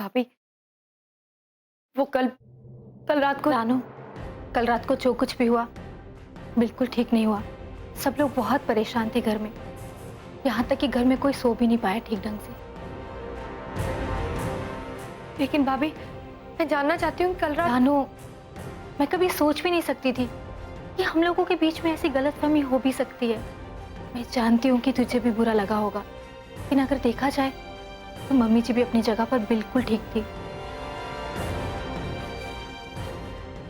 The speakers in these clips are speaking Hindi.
भाभी, वो कल कल रात को रानू, कल रात को जो कुछ भी हुआ बिल्कुल ठीक नहीं हुआ। सब लोग बहुत परेशान थे घर में, यहाँ तक कि घर में कोई सो भी नहीं पाया ठीक ढंग से। लेकिन भाभी, मैं जानना चाहती हूँ कल रात रानू, मैं कभी सोच भी नहीं सकती थी कि हम लोगों के बीच में ऐसी गलतफहमी हो भी सकती है। मैं जानती हूँ कि तुझे भी बुरा लगा होगा, लेकिन अगर देखा जाए तो मम्मी जी भी अपनी जगह पर बिल्कुल ठीक थी।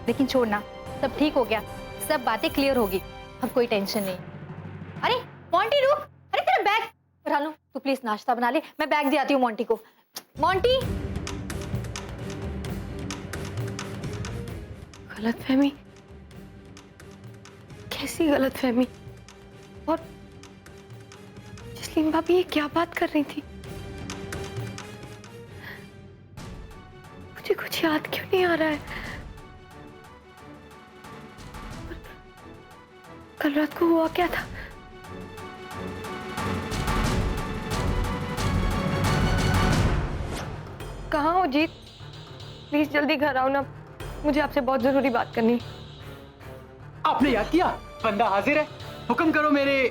लेकिन छोड़ना, सब ठीक हो गया, सब बातें क्लियर होगी, अब कोई टेंशन नहीं। अरे मोंटी रुक, अरे तेरा बैग। रानू तू प्लीज नाश्ता बना ले, मैं बैग दे आती हूँ मोंटी को। मोंटी, गलतफहमी? कैसी गलतफहमी? और जसलीन भाभी ये क्या बात कर रही थी? मुझे कुछ याद क्यों नहीं आ रहा है? कल रात को हुआ क्या था? कहाँ हो जीत? प्लीज जल्दी घर आओ ना, मुझे आपसे बहुत जरूरी बात करनी है। आपने याद किया? बंदा हाजिर है, हुक्म करो मेरे।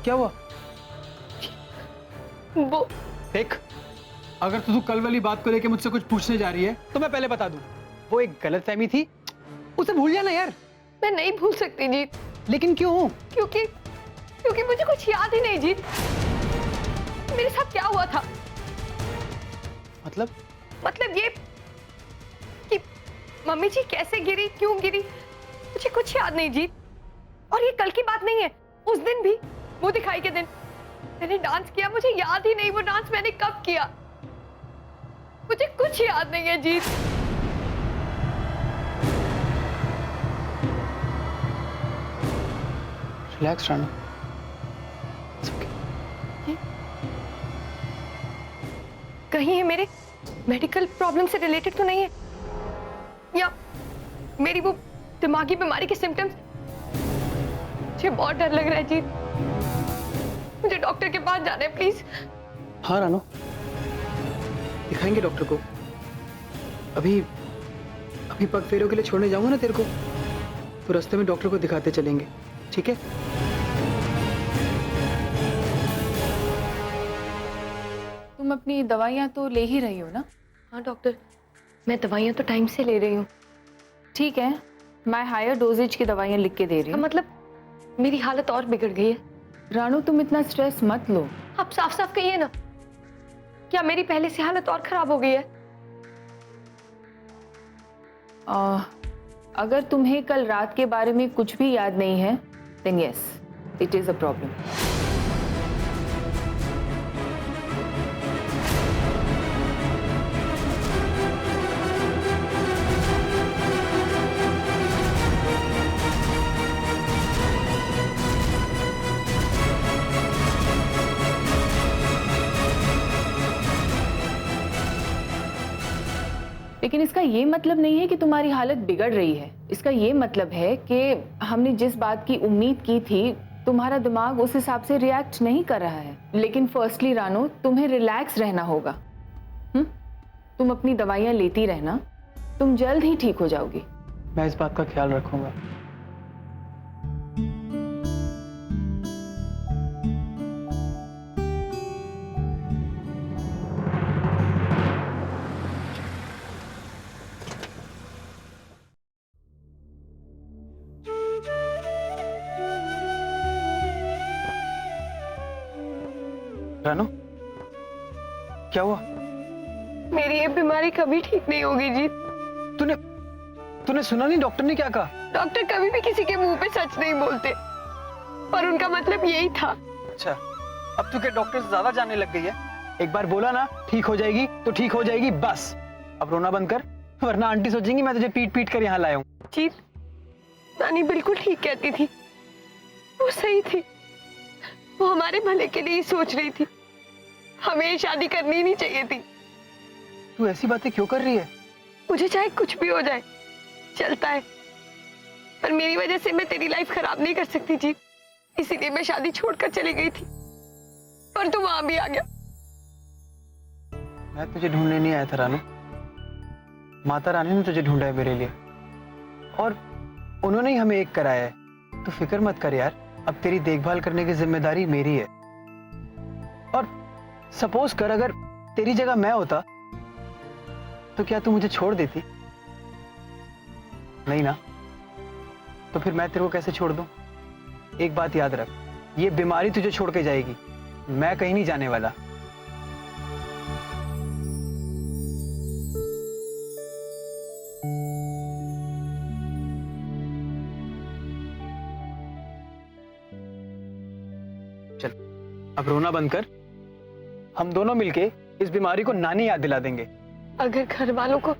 क्या हुआ? वो देख, अगर तू कल वाली बात को लेके मुझसे कुछ पूछने जा रही है तो मैं पहले बता दूं, वो एक गलतफहमी थी, उसे भूल जाना यार। मैं नहीं भूल सकती जीत। लेकिन क्यों? क्योंकि मुझे कुछ याद ही नहीं जीत। मेरे साथ क्या हुआ था? मतलब ये कि मम्मी जी कैसे गिरी, क्यों गिरी, मुझे कुछ याद नहीं जीत। और ये कल की बात नहीं है, उस दिन भी, वो दिखाई के दिन मैंने डांस किया, मुझे याद ही नहीं वो डांस मैंने कब किया। मुझे कुछ याद नहीं है जीत। रिलैक्स रानू। कहीं ये मेरे मेडिकल प्रॉब्लम से रिलेटेड तो नहीं है, या मेरी वो दिमागी बीमारी के सिम्टम्स? मुझे बहुत डर लग रहा है जी, मुझे डॉक्टर के पास जाना है प्लीज। हाँ रानू, दिखाएंगे डॉक्टर को। अभी पग फेरों के लिए छोड़ने जाऊंगा ना तेरे को, तो रास्ते में डॉक्टर को दिखाते चलेंगे, ठीक है? तुम अपनी दवाइयाँ तो ले ही रही हो ना? हाँ डॉक्टर, मैं दवाइयाँ तो टाइम से ले रही हूँ। ठीक है, मैं हायर डोजेज की दवाइयाँ लिख के दे रही हूँ। मतलब मेरी हालत और बिगड़ गई है। रानू तुम इतना स्ट्रेस मत लो। आप साफ साफ कहिए ना, क्या मेरी पहले से हालत और खराब हो गई है? अगर तुम्हें कल रात के बारे में कुछ भी याद नहीं है, then yes, it is a problem. लेकिन इसका ये मतलब नहीं है कि तुम्हारी हालत बिगड़ रही है। इसका ये मतलब है कि हमने जिस बात की उम्मीद की थी, तुम्हारा दिमाग उस हिसाब से रिएक्ट नहीं कर रहा है। लेकिन फर्स्टली रानो, तुम्हें रिलैक्स रहना होगा। तुम अपनी दवाइयाँ लेती रहना, तुम जल्द ही ठीक हो जाओगी। मैं इस बात का ख्याल रखूंगा। रानू, क्या हुआ? मेरी ये बीमारी कभी ठीक नहीं होगी जी। तूने सुना नहीं डॉक्टर ने क्या कहा? डॉक्टर कभी भी किसी के मुंह पे सच नहीं बोलते, पर उनका मतलब यही था। अच्छा, अब तू क्या डॉक्टर से ज्यादा जानने लग गई है? एक बार बोला ना ठीक हो जाएगी तो ठीक हो जाएगी, बस। अब रोना बंद कर, वरना आंटी सोचेंगी मैं तुझे पीट पीट कर यहाँ लाया हूँ। जीत, नानी बिल्कुल ठीक कहती थी, वो सही थी, वो हमारे भले के लिए ही सोच रही थी। हमें शादी करनी नहीं चाहिए थी। तू ऐसी बातें क्यों कर रही है? मुझे चाहे कुछ भी हो जाए चलता है, पर मेरी वजह से मैं तेरी लाइफ खराब नहीं कर सकती जी, इसीलिए मैं शादी छोड़कर चली गई थी। पर तू वहां भी आ गया। मैं तुझे ढूंढने नहीं आया था रानू, माता रानी ने तुझे ढूंढा है मेरे लिए, और उन्होंने ही हमें एक कराया है। तू फिक्र मत कर यार, अब तेरी देखभाल करने की जिम्मेदारी मेरी है। और सपोज कर अगर तेरी जगह मैं होता तो क्या तू मुझे छोड़ देती? नहीं ना, तो फिर मैं तेरे को कैसे छोड़ दूं? एक बात याद रख, ये बीमारी तुझे छोड़ के जाएगी, मैं कहीं नहीं जाने वाला। चल अब रोना बंद कर, हम दोनों मिलके इस बीमारी को नानी याद दिला देंगे। अगर घर वालों को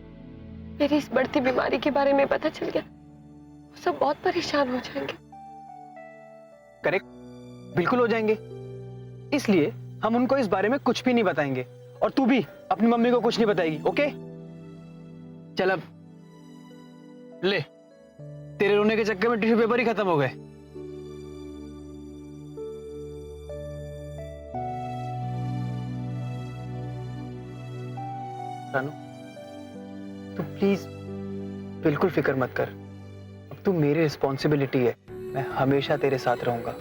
मेरी इस बढ़ती बीमारी के बारे में पता चल गया, वो सब बहुत परेशान हो जाएंगे। करेक्ट, बिल्कुल हो जाएंगे। इसलिए हम उनको इस बारे में कुछ भी नहीं बताएंगे, और तू भी अपनी मम्मी को कुछ नहीं बताएगी, ओके? चल अब ले, तेरे रोने के चक्कर में टिश्यू पेपर ही खत्म हो गए। रानू, तू प्लीज बिल्कुल फिक्र मत कर, अब तू मेरी रिस्पॉन्सिबिलिटी है, मैं हमेशा तेरे साथ रहूंगा।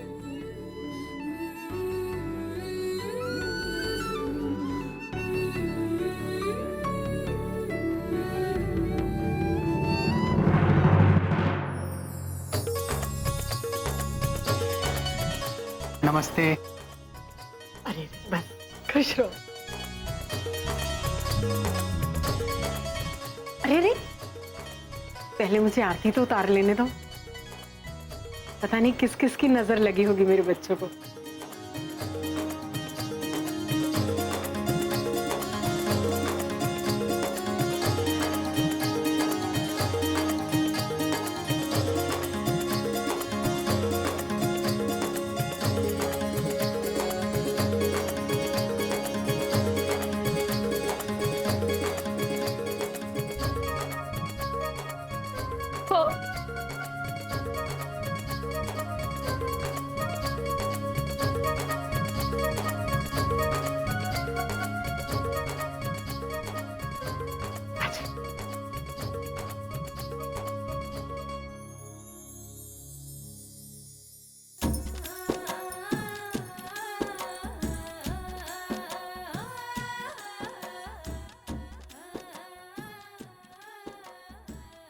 नमस्ते। अरे बस खुश रहो। अरे पहले मुझे आरती तो उतार लेने दो। पता नहीं किस किस की नजर लगी होगी मेरे बच्चों को।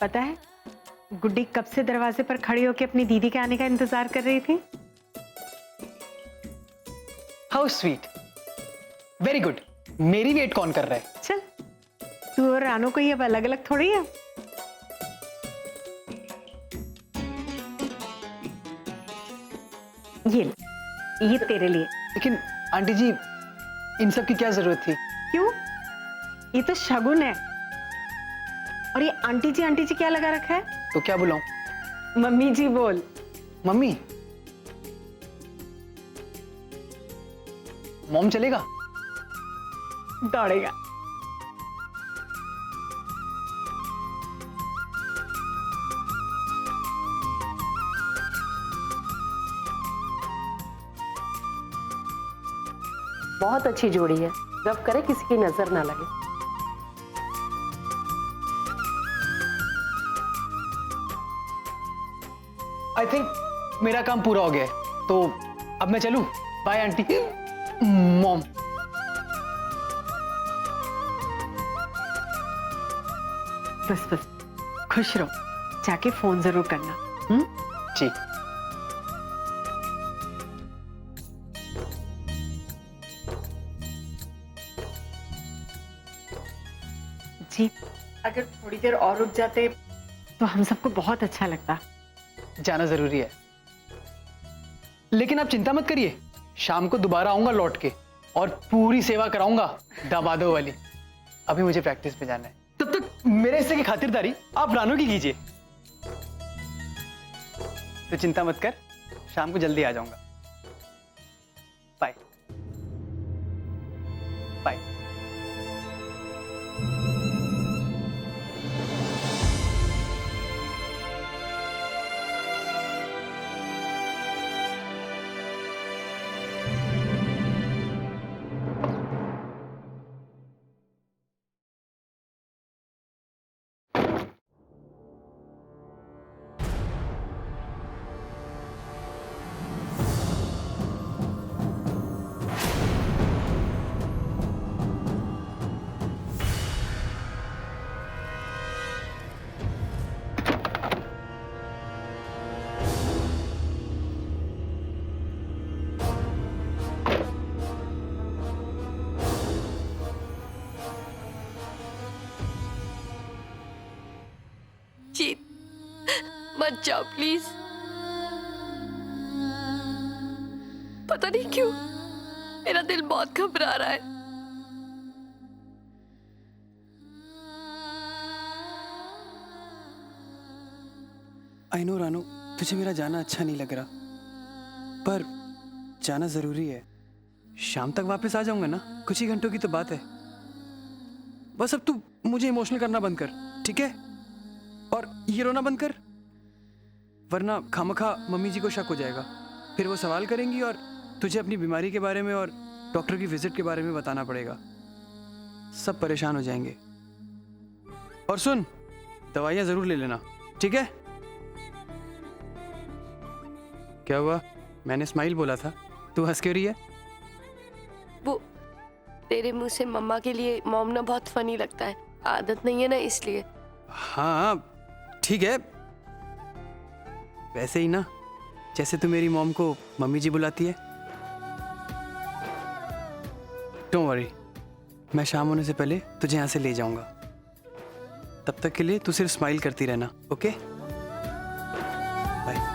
पता है गुड्डी कब से दरवाजे पर खड़ी होकर अपनी दीदी के आने का इंतजार कर रही थी। How sweet, very good. मेरी वेट कौन कर रहा है? चल तू और रानो को ये अब अलग अलग थोड़ी है। ये तेरे लिए। लेकिन आंटी जी, इन सब की क्या जरूरत थी? क्यों? ये तो शगुन है। और ये आंटी जी क्या लगा रखा है? तो क्या बुलाऊं? मम्मी जी बोल। मम्मी? मॉम चलेगा? दौड़ेगा। बहुत अच्छी जोड़ी है, जब करे किसी की नजर ना लगे। आई थिंक मेरा काम पूरा हो गया है, तो अब मैं चलूं। Bye aunty. मॉम। बस बस खुश रहो, जाके फोन जरूर करना। जी। जी अगर थोड़ी देर और रुक जाते तो हम सबको बहुत अच्छा लगता। जाना जरूरी है, लेकिन आप चिंता मत करिए, शाम को दोबारा आऊंगा लौट के और पूरी सेवा कराऊंगा दामादों वाली। अभी मुझे प्रैक्टिस पे जाना है, तब तक मेरे हिस्से की खातिरदारी आप रानू की कीजिए। तो चिंता मत कर, शाम को जल्दी आ जाऊंगा। Bye bye. मत जाओ प्लीज। पता नहीं क्यों मेरा दिल बहुत घबरा रहा है। आई नो रानू, तुझे मेरा जाना अच्छा नहीं लग रहा, पर जाना जरूरी है। शाम तक वापस आ जाऊंगा ना, कुछ ही घंटों की तो बात है। बस अब तू मुझे इमोशनल करना बंद कर, ठीक है? और ये रोना बंद कर, वरना खामखा मम्मी जी को शक हो जाएगा। फिर वो सवाल करेंगी और तुझे अपनी बीमारी के बारे में और डॉक्टर की विजिट के बारे में बताना पड़ेगा। सब परेशान हो जाएंगे। और सुन, दवाइयाँ जरूर ले लेना, ठीक है? क्या हुआ? मैंने स्माइल बोला था, तू हंस क्यों रही है? वो तेरे मुंह से मम्मा के लिए मॉम ना बहुत फनी लगता है, आदत नहीं है ना इसलिए। हाँ ठीक है, वैसे ही ना जैसे तू मेरी मॉम को मम्मी जी बुलाती है। डोंट वरी, मैं शाम होने से पहले तुझे यहाँ से ले जाऊंगा। तब तक के लिए तू सिर्फ स्माइल करती रहना, ओके? बाय।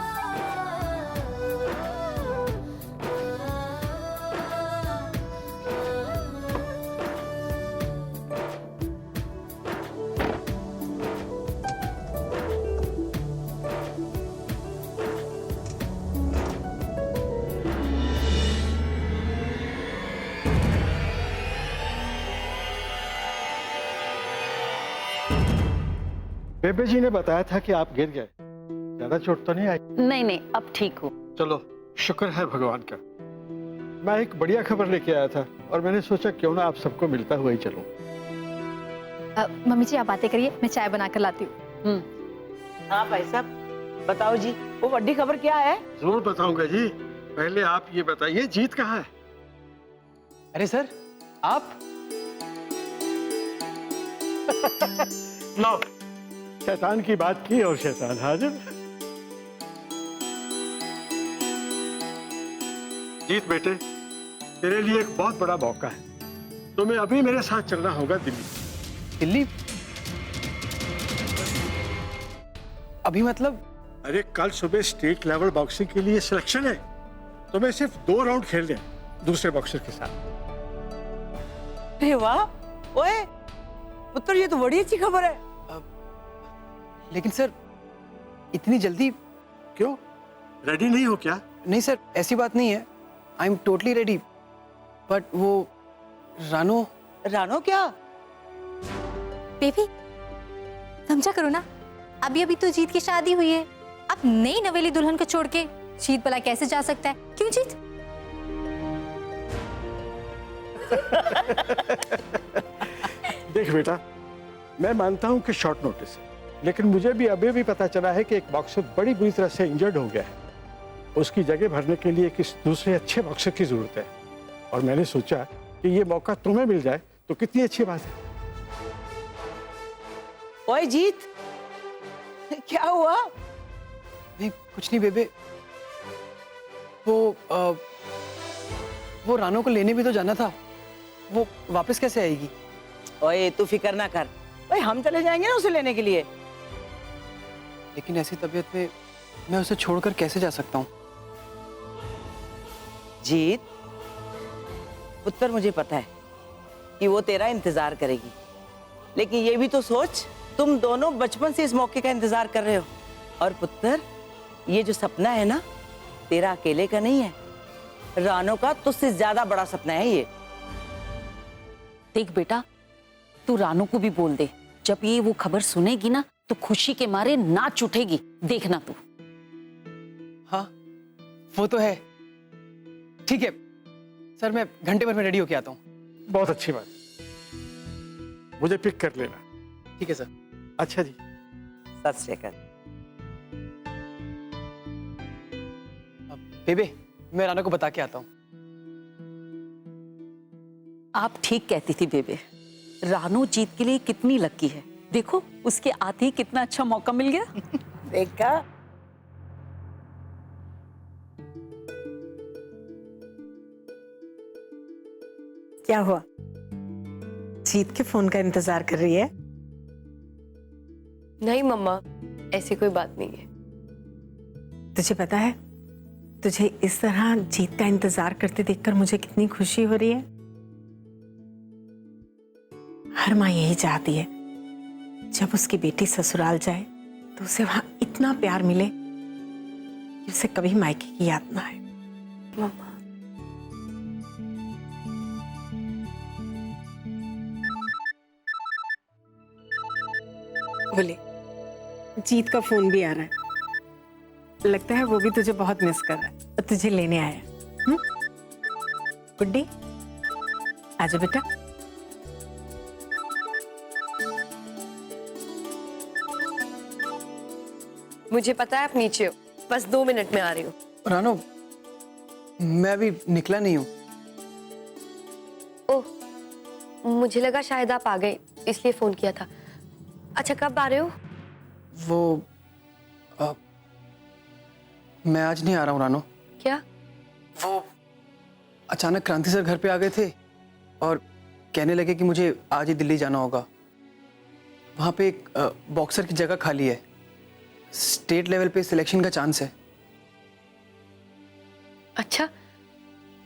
बेबे जी ने बताया था कि आप गिर गए, ज्यादा चोट तो नहीं आई? नहीं नहीं, अब ठीक हूँ। चलो शुक्र है भगवान का। मैं एक बढ़िया खबर लेके आया था और मैंने सोचा क्यों ना आप सबको मिलता हुआ ही चलूं। मम्मी जी आप बातें करिए, मैं चाय बनाकर लाती हूँ। हाँ भाई साहब बताओ जी, वो बड़ी खबर क्या है? जरूर बताऊंगा जी, पहले आप ये बताइए जीत कहाँ है? अरे सर, आप? लो, शैतान की बात की और शैतान हाजिर। जीत बेटे, तेरे लिए एक बहुत बड़ा मौका है। तुम्हें अभी मेरे साथ चलना होगा दिल्ली। दिल्ली? अभी मतलब? अरे कल सुबह स्टेट लेवल बॉक्सिंग के लिए सिलेक्शन है। तुम्हें सिर्फ 2 राउंड खेलने हैं दूसरे बॉक्सर के साथ। अरे वाह, ओए पुत्र, ये तो बड़ी अच्छी खबर है। लेकिन सर इतनी जल्दी? क्यों, रेडी नहीं हो क्या? नहीं सर, ऐसी बात नहीं है। I am totally ready, but वो रानो। रानो क्या? बेबी समझा करो ना, अभी अभी तो जीत की शादी हुई है। अब नई नवेली दुल्हन को छोड़ के जीत भला कैसे जा सकता है? क्यों जीत? देख बेटा, मैं मानता हूं कि शॉर्ट नोटिस है, लेकिन मुझे भी अभी भी पता चला है कि एक बॉक्सर बड़ी बुरी तरह से इंजर्ड हो गया है। उसकी जगह भरने के लिए किसी दूसरे अच्छे बॉक्सर की जरूरत है, और मैंने सोचा कि ये मौका तुम्हें मिल जाए तो कितनी अच्छी बात है। ओए जीत, क्या हुआ? नहीं कुछ नहीं बेबे, वो रानो को लेने भी तो जाना था। वो वापस कैसे आएगी? ओए तू फिक्र ना कर, ओए हम चले जाएंगे ना उसे लेने के लिए। लेकिन ऐसी तबीयत में मैं उसे छोड़कर कैसे जा सकता हूँ? जीत पुत्र, मुझे पता है कि वो तेरा इंतजार करेगी, लेकिन ये भी तो सोच, तुम दोनों बचपन से इस मौके का इंतजार कर रहे हो। और पुत्र, ये जो सपना है ना, तेरा अकेले का नहीं है, रानो का तुझसे ज्यादा बड़ा सपना है ये। देख बेटा, तू रानू को भी बोल दे, जब ये वो खबर सुनेगी ना तो खुशी के मारे नाच उठेगी, देखना तू। हाँ वो तो है। ठीक है सर, मैं घंटे भर में रेडी होके आता हूँ। बहुत अच्छी बात, मुझे पिक कर लेना। ठीक है सर। अच्छा जी। सत श्री अकाल। बेबे, मैं राना को बता के आता हूँ। आप ठीक कहती थी बेबे, रानू जीत के लिए कितनी लकी है। देखो उसके आते ही कितना अच्छा मौका मिल गया। देखा? क्या हुआ, जीत के फोन का इंतजार कर रही है? नहीं मम्मा, ऐसी कोई बात नहीं है। तुझे पता है, तुझे इस तरह जीत का इंतजार करते देखकर मुझे कितनी खुशी हो रही है। हर माँ यही चाहती है, जब उसकी बेटी ससुराल जाए तो उसे वहां इतना प्यार मिले कि उसे कभी मायके की याद ना आए। मम्मा, बोले, जीत का फोन भी आ रहा है। लगता है वो भी तुझे बहुत मिस कर रहा है और तुझे लेने आया है। गुड्डी, आजा बेटा। मुझे पता है आप नीचे हो, बस 2 मिनट में आ रही हूँ। रानो, मैं अभी निकला नहीं हूँ। ओह, मुझे लगा शायद आप आ गए, इसलिए फोन किया था। अच्छा, कब आ रहे हो? वो मैं आज नहीं आ रहा हूँ रानो। क्या? वो अचानक क्रांति सर घर पे आ गए थे और कहने लगे कि मुझे आज ही दिल्ली जाना होगा। वहाँ पे एक बॉक्सर की जगह खाली है, स्टेट लेवल पे सिलेक्शन का चांस है। अच्छा,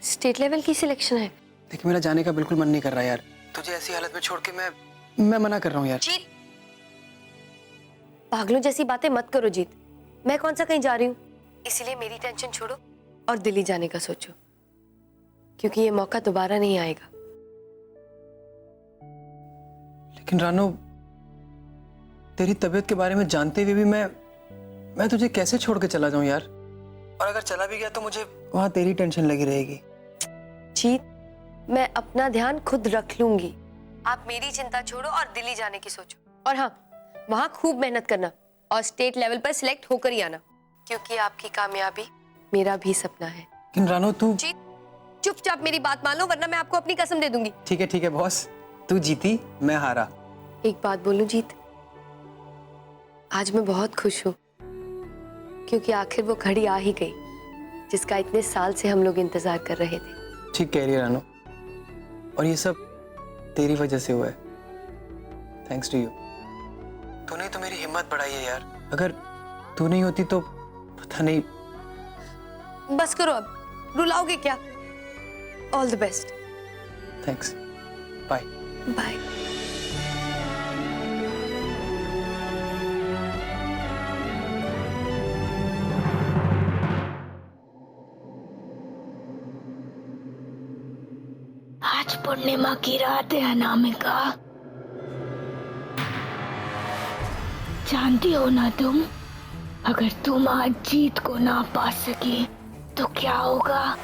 स्टेट लेवल की सिलेक्शन है? देखिए, मेरा जाने का बिल्कुल मन नहीं कर रहा यार। तुझे ऐसी हालत में छोड़ के मैं मना कर रहा हूँ यार। जीत, पागलों जैसी बातें मत करो जीत। मैं कौन सा कहीं जा रही हूँ, इसीलिए मेरी टेंशन छोड़ो और दिल्ली जाने का सोचो, क्योंकि ये मौका दोबारा नहीं आएगा। लेकिन रानो, तेरी तबीयत के बारे में जानते हुए भी मैं तुझे कैसे छोड़ के चला जाऊं यार? और अगर चला भी गया तो मुझे वहां तेरी टेंशन लगी रहेगी। जीत, मैं अपना ध्यान खुद रख लूंगी। आप मेरी चिंता छोड़ो और दिल्ली जाने की सोचो। और हाँ, वहां खूब मेहनत करना और स्टेट लेवल पर सिलेक्ट होकर ही आना, क्योंकि आपकी कामयाबी मेरा भी सपना है। लेकिन रानो, तू जीत, चुपचाप मेरी बात मान लो, वरना मैं आपको अपनी कसम दे दूंगी। ठीक है बॉस, तू जीती मैं हारा। एक बात बोलूं जीत, आज मैं बहुत खुश हूँ, क्योंकि आखिर वो घड़ी आ ही गई जिसका इतने साल से हम लोग इंतजार कर रहे थे। ठीक कह रही है रानो, और ये सब तेरी वजह से हुआ है। Thanks to you. तूने तो मेरी हिम्मत बढ़ाई है यार। अगर तू नहीं होती तो पता नहीं। बस करो अब, रुलाओगे क्या? All the best. Thanks, bye bye. आज पूर्णिमा की रात है अनामिका। जानती हो ना तुम, अगर तुम आज जीत को ना पा सकी तो क्या होगा?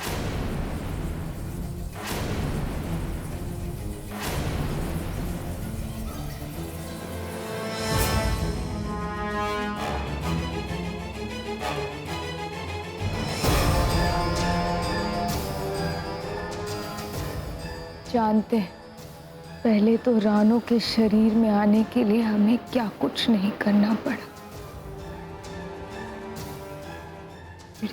जानते हैं, पहले तो रानो के शरीर में आने के लिए हमें क्या कुछ नहीं करना पड़ा। फिर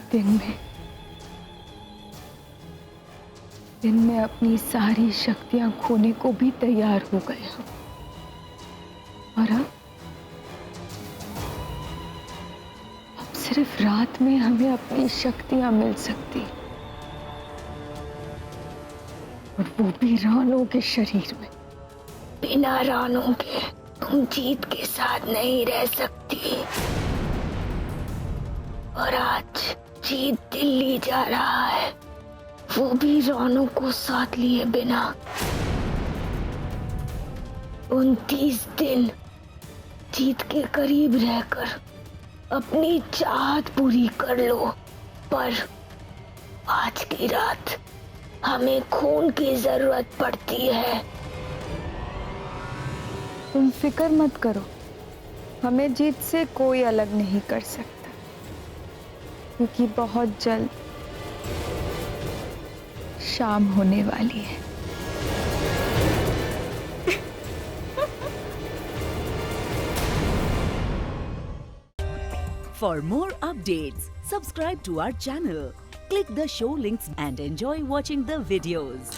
दिन में अपनी सारी शक्तियां खोने को भी तैयार हो गए हम। और अब सिर्फ रात में हमें अपनी शक्तियां मिल सकती, और वो भी रानो के शरीर में। बिना रानो के तुम जीत के साथ नहीं रह सकती। और आज जीत दिल्ली जा रहा है, वो भी रानो को साथ लिए बिना। 29 दिन जीत के करीब रहकर अपनी चाहत पूरी कर लो, पर आज की रात हमें खून की जरूरत पड़ती है। तुम फिक्र मत करो, हमें जीत से कोई अलग नहीं कर सकता, क्योंकि बहुत जल्द शाम होने वाली है। For more updates, subscribe to our channel, click the show links and enjoy watching the videos.